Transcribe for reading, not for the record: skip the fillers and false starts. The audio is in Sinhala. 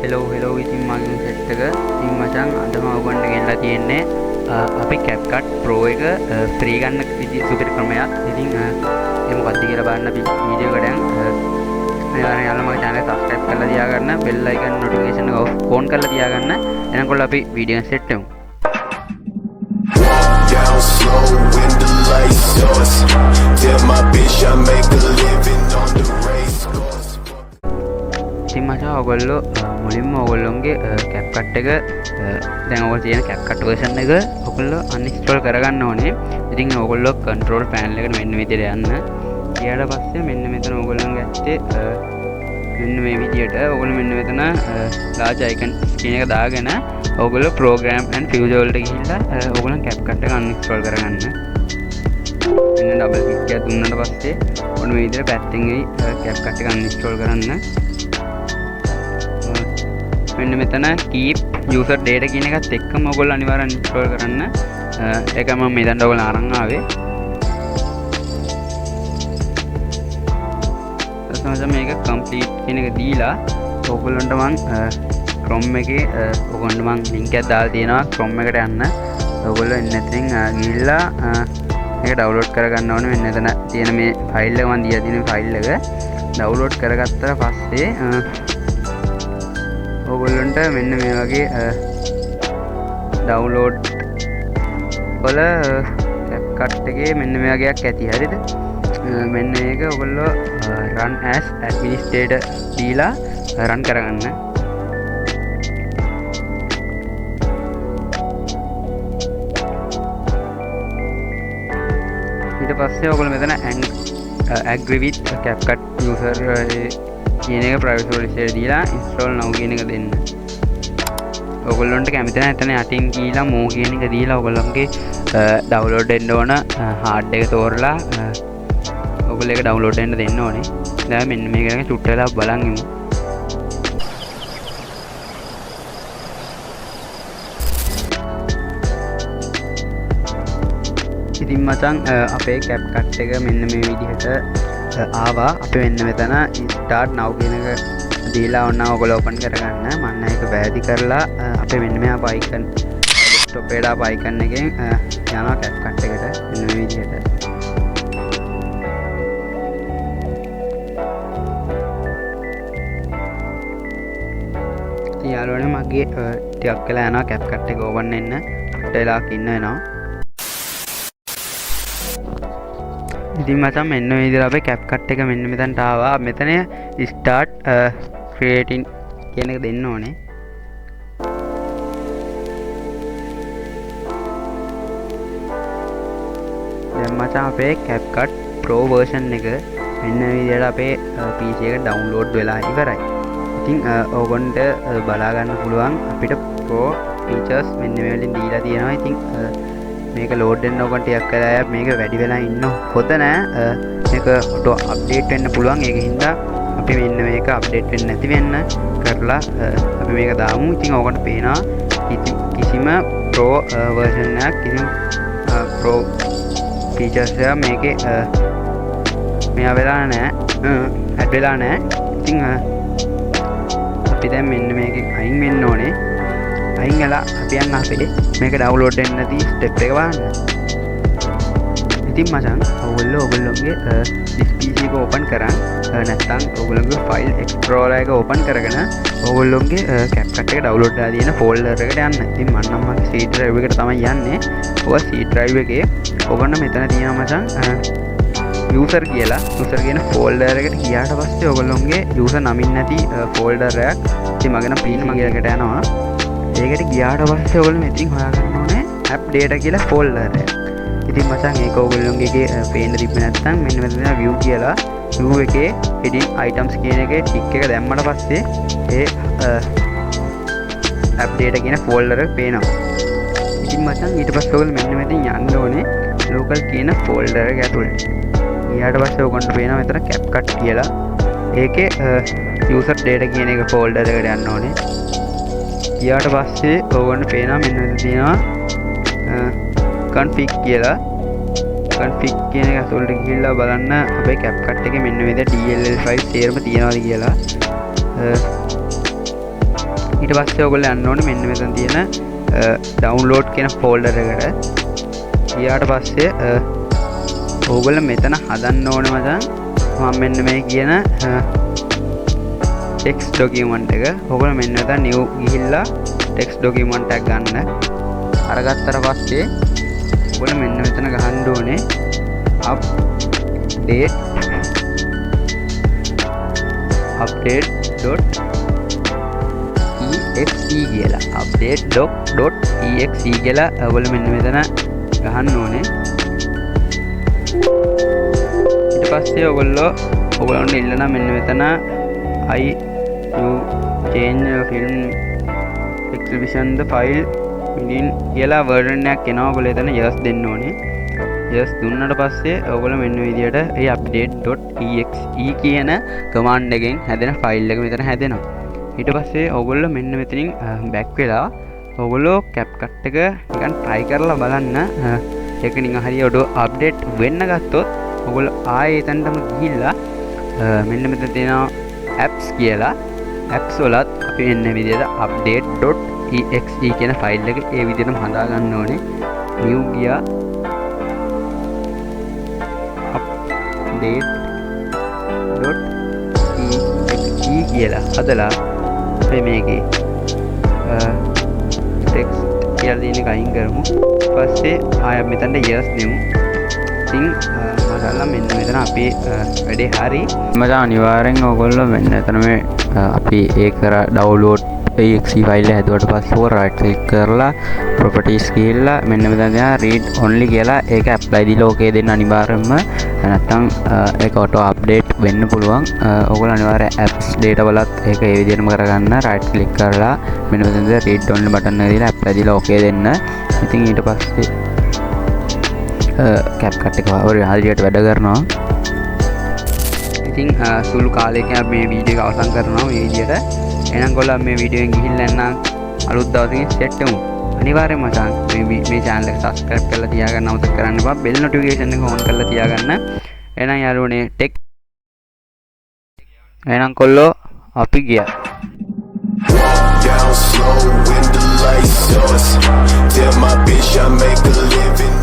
හෙලෝ ඉතින් මගේ සෙට් එක ඉතින් මචං අද මම ඔයගොල්ලන්ට ගෙනලා තියෙන්නේ අපි CapCut Pro එක ෆ්‍රී ගන්න විදි සුපිරි ක්‍රමයක්. ඉතින් ඒක මොකක්ද කියලා බලන්න අපි වීඩියෝ එකට යන්න. මෙයාලා යාළුවා මගේ channel එක subscribe කරලා තියාගන්න, bell icon notification එක on කරලා තියාගන්න. එනකොට අපි වීඩියෝ එක සෙට් කරමු. Down slow when the lights stars. Tell my bitch I make a living on the race course. ඉතින් මචං ඔයගොල්ලෝ මුලින්ම ඔයගොල්ලෝගේ CapCut එක දැන් ඔයගොල්ලෝ තියෙන CapCut version එක ඔයගොල්ලෝ uninstall කරගන්න ඕනේ. ඉතින් ඔයගොල්ලෝ control panel එකට මෙන්න විදිහට යන්න. ඊට පස්සේ මෙන්න මෙතන ඔයගොල්ලෝගේ ඇත්තේ මෙන්න මේ විදිහට ඔයගොල්ලෝ මෙන්න මෙතන large icon කියන එක දාගෙන ඔයගොල්ලෝ program and future වලට ගිහිල්ලා ඔයගොල්ලෝ CapCut එක uninstall කරගන්න. මෙන්න double click එකක් දුන්නාට පස්සේ ඔන්න මේ විදිහට පැත්තෙන් CapCut එක uninstall කරන්න. මෙන්න මෙතන keep user data කියන එකත් එක්කම ඔයගොල්ලෝ අනිවාර්යෙන් install කරන්න. ඒක මම මේ දැන් ඔයගොල්ලෝ අරන් ආවේ. ඊට මේක complete කියන එක දීලා ඔයගොල්ලන්ට මම Chrome එකේ ඔයගොල්ලන්ට මම link එකක් දාලා තියෙනවා Chrome එකට යන්න. ඔයගොල්ලෝ එන්නතින් ගිහිල්ලා මේක download කරගන්න ඕනේ. මෙන්න එතන තියෙන මේ file එක මම දීලා තියෙන file එක download කරගත්තට පස්සේ ඔයගොල්ලන්ට මෙන්න මේ වගේ download වල CapCut එකේ මෙන්න මේ වගේක් ඇති. හරිද? මෙන්න මේක ඔයගොල්ලෝ run as administrator දීලා run කරගන්න. ඊට පස්සේ ඔයගොල්ලෝ මෙතන agree with CapCut user කියන එක privacy policy එක දීලා install now කියන එක දෙන්න. ඔයගොල්ලන්ට කැමති නම් එතන යටින් ගිහලා more කියන එක දීලා ඔයගොල්ලන්ගේ download වෙන්න ඕන hard එක තෝරලා ඔයගොල්ලෝ ඒක download වෙන්න දෙන්න ඕනේ. දැන් මෙන්න මේක ගැන චුට්ට වෙලා බලන් ඉමු. ඉතින් මචං අපේ CapCut එක මෙන්න මේ විදිහට ආවා. අපි මෙන්න මෙතන start now කියන එක දීලා ඔන්න ඔයගොල්ලෝ open කරගන්න. මම ඒක වැදි කරලා අපේ මෙන්න මේ icon desktop එකට icon එකෙන් යනවා CapCut එකට මෙන්න මේ විදිහට. ඉතින් යාළුවනේ මගේ ටිකක් වෙලා යනවා CapCut එක open වෙන්න. ටික වෙලාවක් ඉන්න වෙනවා. ඉතින් මචං මෙන්න මේ විදිහට අපේ CapCut එක මෙන්න මෙතනට ආවා. මෙතන start creating කියන එක දෙන්න ඕනේ. දැන් මචං අපේ CapCut Pro version එක මෙන්න මේ විදිහට අපේ PC එකට download වෙලා ඉවරයි. ඉතින් ඕගොන්ට බලා ගන්න පුළුවන් අපිට Pro features මෙන්න මේ වලින් දීලා තියෙනවා. ඉතින් මේක load වෙන්න ඕගොන් ටිකක් කරලා මේක වැඩි වෙලා ඉන්න හොඳ නෑ. මේක auto update වෙන්න පුළුවන්. ඒක හින්දා අපි මෙන්න මේක update වෙන්නේ නැති වෙන්න කරලා අපි මේක දාමු. ඉතින් ඕගොන්ට පේනවා කිසිම Pro version එකක් කිසිම Pro features එක මේකේ මෙයා වෙලා නෑ. add වෙලා නෑ. ඉතින් අපි දැන් මෙන්න මේකෙන් අයින් වෙන්න ඕනේ. අයින් වෙලා අපි යන්න අපේ මේක download වෙන්න නැති step එක බලන්න. ඉතින් මචං ඔයගොල්ලෝගේ this PC එක open කරන් නැත්නම් ඔයගොල්ලෝගේ file explorer එක open කරගෙන ඔයගොල්ලෝගේ CapCut එක download කරලා තියෙන folder එකට යන්න. ඉතින් මම නම් මගේ C drive එකට තමයි යන්නේ. ඔය C drive එකේ ඔයගොල්ලෝ මෙතන තියෙනවා මචං user කියලා. user කියන folder එකට ගියාට පස්සේ ඔයගොල්ලෝගේ user නමින් නැති folder එකක්. ඉතින් මගේ නම් PC මගේ එකට යනවා. ඒකට ගියාට පස්සේ ඔයගොල්ලෝ මෙතනින් හොයාගන්න ඕනේ app data කියලා folder එක. ඉතින් මචං ඒක ඔයගොල්ලෝගේ පේන්න තිබ්බේ නැත්නම් මෙන්න මෙතන view කියලා view එකේ hidden items කියන එකේ tick එක දැම්මට පස්සේ ඒ app data කියන folder එක පේනවා. ඉතින් මචං ඊට පස්සේ ඔයගොල්ලෝ මෙන්න මෙතනින් යන්න ඕනේ local කියන folder එක ඇතුළට. ඊට පස්සේ ඔයගොල්ලන්ට පේනවා මෙතන CapCut කියලා. ඒකේ user data කියන එක folder එකට යන්න ඕනේ. ඊට පස්සේ ඔයගොල්ලන්ට පේනවා මෙන්න මෙතන තියෙනවා config කියලා. config කියන එක ඇතුළට ගිහිල්ලා බලන්න අපේ CapCut එකේ මෙන්න මේ DLL5 තේරම තියනවාද කියලා. ඊට පස්සේ ඔයගොල්ලෝ යන්න ඕනේ මෙන්න මෙතන තියෙන ඩවුන්ලෝඩ් කියන ෆෝල්ඩර් එකට. ගියාට පස්සේ ඕගොල්ලෝ මෙතන හදන්න ඕනේ මචං මම මෙන්න මේ කියන ටෙක්ස්ට් ඩොකියුමන්ට් එක. ඕගොල්ලෝ මෙන්න මෙතන නිව් ගිහිල්ලා ටෙක්ස්ට් ඩොකියුමන්ට් එකක් ගන්න. අරගත්තට පස්සේ ඔයගොල්ලෝ මෙන්න මෙතන ගහන්න ඕනේ update.exe කියලා. update.exe කියලා ඔයගොල්ලෝ මෙන්න මෙතන ගහන්න ඕනේ. ඊට පස්සේ ඔයගොල්ලන්ට ඉල්ලන මෙන්න මෙතන you change film exhibition the file within කියලා version එකක් එනවා. ඔයගොල්ලෝ එතන yes දෙන්න ඕනේ. yes දුන්නාට පස්සේ ඔයගොල්ලෝ මෙන්න විදියට මේ update.exe කියන command එකෙන් හැදෙන ෆයිල් එක මෙතන හැදෙනවා. ඊට පස්සේ ඔයගොල්ලෝ මෙන්න මෙතනින් back වෙලා ඔයගොල්ලෝ CapCut එක නිකන් try කරලා බලන්න. ඒක නිකන් හරිය ඔඩෝ අප්ඩේට් වෙන්න ගත්තොත් ඔයගොල්ලෝ ආයේ එතනටම ගිහිල්ලා මෙන්න මෙතන තියෙනවා apps කියලා. apps වලත් අපි මෙන්න විදියට update.exe කියන ෆයිල් එක ඒ විදිහටම හදා ගන්න ඕනේ. new ගියා update.exe කියලා හදලා අපි මේකේ text කියලා තියෙන එක අයින් කරමු. ඊපස්සේ ආයෙ මෙතනට yes දෙමු. ඉතින් මසල්ලා මෙන්න මෙතන අපේ වැඩේ හරි. මචං අනිවාර්යෙන් ඕගොල්ලෝ මෙන්න එතන මේ අපි ඒක ඩවුන්ලෝඩ් exe ෆයිල් එක හැදුවට පස්සේ ඕක right click කරලා properties ගිහිල්ලා මෙන්න මෙතන තියෙන read only කියලා ඒක apply දීලා ඕකේ දෙන්න අනිවාර්යෙන්ම. නැත්තම් ඒක auto update වෙන්න පුළුවන්. ඕගොල්ලෝ අනිවාර්යෙන් apps data වලත් ඒක ඒ විදිහටම කරගන්න. right click කරලා මෙන්න මෙතන read only button එක දීලා apply දීලා ඕකේ දෙන්න. ඉතින් ඊට පස්සේ CapCut එක හරියට වැඩ කරනවා. ඉතින් සුළු කාලයකින් මේ වීඩියෝ එක අවසන් කරනවා මේ විදිහට. එහෙනම් ගොල්ලෝ මේ වීඩියෝ එකෙන් ගිහිල්ලා එන්න අලුත් දවසකින් සෙට් වෙමු. අනිවාර්යයෙන්ම මචං මේ channel එක subscribe කරලා තියාගන්න අමතක කරන්න එපා. bell notification එක on කරලා තියාගන්න. එහෙනම් යාළුවනේ ටෙක්. එහෙනම් කොල්ලෝ අපි ගියා. Down slow when the lights off. Tell my bitch I make a living.